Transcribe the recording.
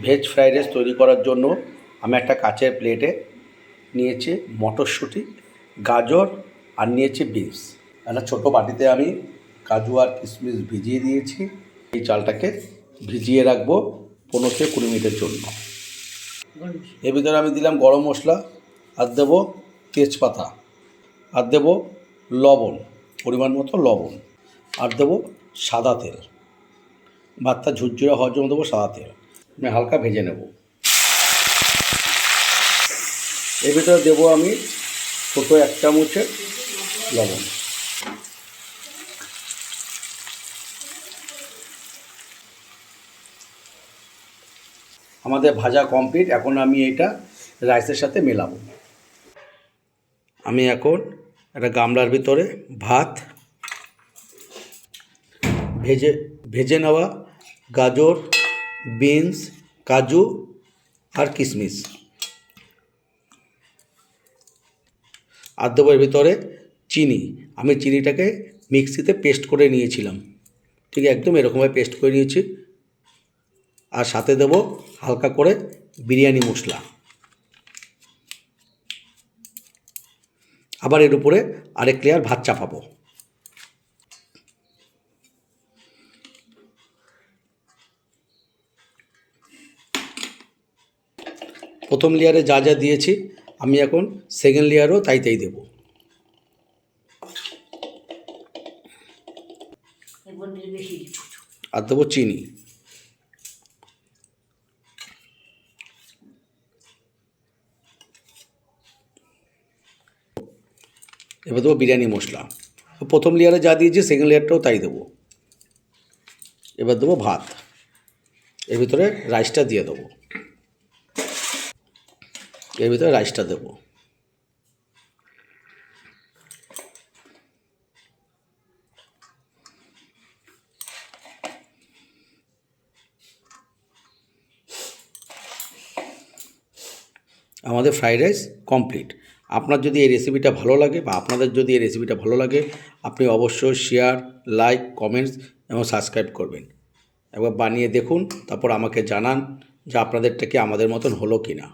Veg fried rice তৈরি করার জন্য আমি একটা কাচের প্লেটে নিয়েছি মটরশুঁটি, গাজর আর নিয়েছি বিনস। একটা ছোটো বাটিতে আমি কাজু আর কিশমিশ ভিজিয়ে দিয়েছি। এই চালটাকে ভিজিয়ে রাখবো 15 থেকে 20 মিনিটের জন্য। এর ভিতরে আমি দিলাম গরম মশলা, আর দেবো তেজপাতা, আর দেবো লবণ, পরিমাণ মতো লবণ, আর দেবো সাদা তেল। ভাতটা ঝুরঝুরে হওয়ার জন্য দেবো সাদা তেল। আমি হালকা ভেজে নেব। এর ভিতরে দেবো আমি ছোটো 1 চামচের লবণ। আমাদের ভাজা কমপ্লিট। এখন আমি এটা রাইসের সাথে মেলাবো। আমি এখন একটা গামলার ভিতরে ভাত, ভেজে নেওয়া গাজর, বিনস, কাজু আর কিশমিশ, আর দেবো এর ভিতরে চিনি। আমি চিনিটাকে মিক্সিতে পেস্ট করে নিয়েছিলাম, ঠিক একদম এরকমভাবে পেস্ট করে নিয়েছি। আর সাথে দেবো হালকা করে বিরিয়ানি মশলা। আবার এর উপরে আরেক লেয়ার ভাত চাপাবো। প্রথম লেয়ারে যা যা দিয়েছি আমি এখন সেকেন্ড লেয়ারও তাই দেবো। আর দেবো চিনি। এবার দেবো বিরিয়ানি মশলা। প্রথম লেয়ারে যা দিয়েছি সেকেন্ড লেয়ারটাও তাই দেবো। এবার দেবো ভাত। এর ভিতরে রাইসটা দিয়ে দেবো। এর ভিতরে রাইসটা দেবো। আমাদের ফ্রাইড রাইস কমপ্লিট। আপনার যদি এই রেসিপিটা ভালো লাগে বা আপনাদের যদি এই রেসিপিটা ভালো লাগে, আপনি অবশ্যই শেয়ার, লাইক, কমেন্টস এবং সাবস্ক্রাইব করবেন। একবার বানিয়ে দেখুন, তারপর আমাকে জানান যে আপনাদেরটা কি আমাদের মতন হলো কি না।